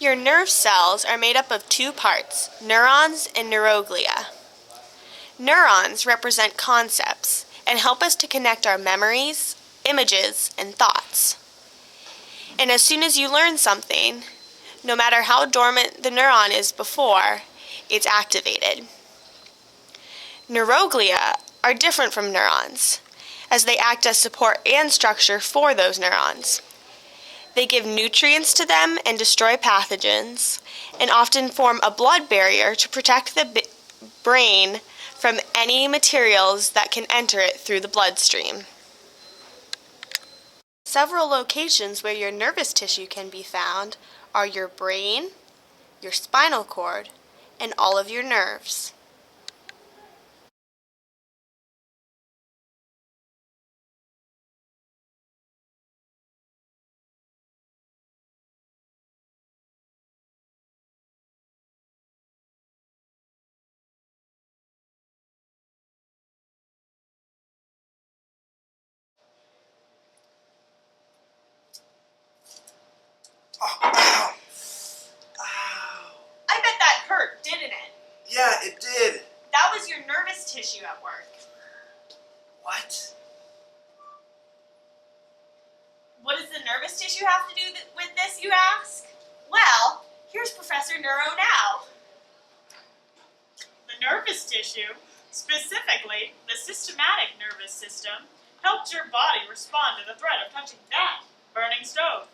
Your nerve cells are made up of two parts, neurons and neuroglia. Neurons represent concepts and help us to connect our memories, images, and thoughts. And as soon as you learn something, no matter how dormant the neuron is before, it's activated. Neuroglia are different from neurons, as they act as support and structure for those neurons. They give nutrients to them and destroy pathogens, and often form a blood barrier to protect the brain from any materials that can enter it through the bloodstream. Several locations where your nervous tissue can be found are your brain, your spinal cord, and all of your nerves. Ow. I bet that hurt, didn't it? Yeah, it did. That was your nervous tissue at work. What? What does the nervous tissue have to do with this, you ask? Well, here's Professor Neuro now. The nervous tissue, specifically the systematic nervous system, helps your body respond to the threat of touching that burning stove.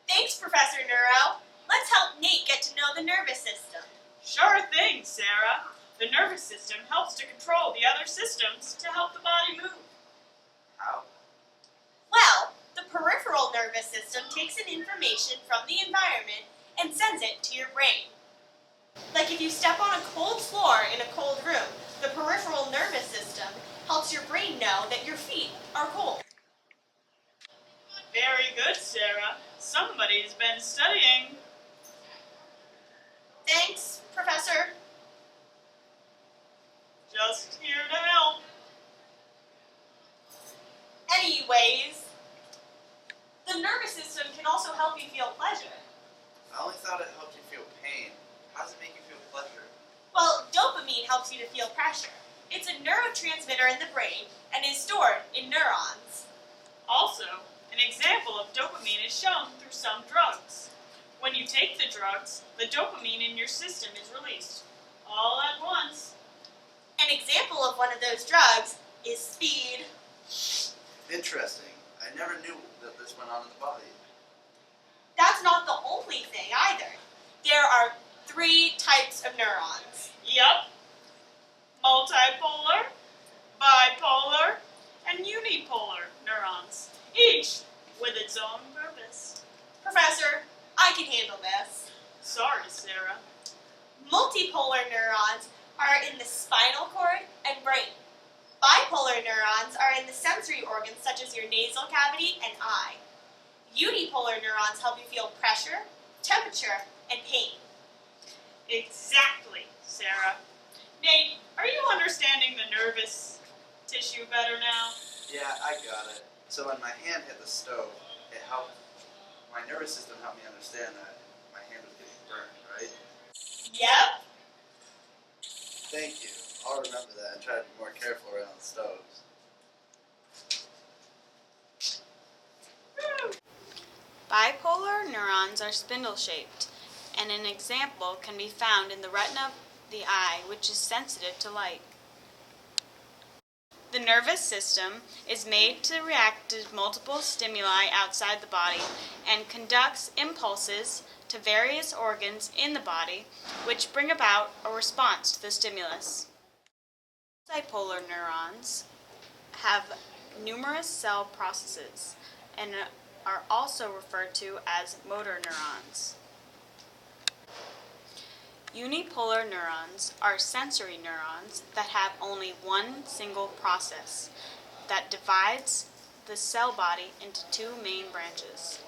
Thanks, Professor Neuro. Let's help Nate get to know the nervous system. Sure thing, Sarah. The nervous system helps to control the other systems to help the body move. How? Well, the peripheral nervous system takes in information from the environment and sends it to your brain. Like if you step on a cold floor in a cold room, the peripheral nervous system helps your brain know that your feet are cold. Very good, Sarah. Somebody's been studying. Thanks, Professor. Just here to help. Anyways, the nervous system can also help you feel pleasure. I only thought it helped you feel pain. How does it make you feel pleasure? Well, dopamine helps you to feel pressure. It's a neurotransmitter in the brain and is stored in neurons. Also, an example of dopamine is shown through some drugs. When you take the drugs, the dopamine in your system is released, all at once. An example of one of those drugs is speed. Interesting. I never knew that this went on in the body. That's not the only thing either. There are 3 types of neurons. Yup. Multipolar, bipolar, and unipolar neurons, each with its own purpose. Professor, I can handle this. Sorry, Sarah. Multipolar neurons are in the spinal cord and brain. Bipolar neurons are in the sensory organs such as your nasal cavity and eye. Unipolar neurons help you feel pressure, temperature, and pain. Exactly, Sarah. Nate, are you understanding the nervous tissue better now? Yeah, I got it. So when my hand hit the stove, it helped. My nervous system helped me understand that my hand was getting burned, right? Yep. Thank you. I'll remember that and try to be more careful around stoves. Bipolar neurons are spindle-shaped, and an example can be found in the retina of the eye, which is sensitive to light. The nervous system is made to react to multiple stimuli outside the body and conducts impulses to various organs in the body, which bring about a response to the stimulus. Multipolar neurons have numerous cell processes and are also referred to as motor neurons. Unipolar neurons are sensory neurons that have only one single process that divides the cell body into 2 main branches.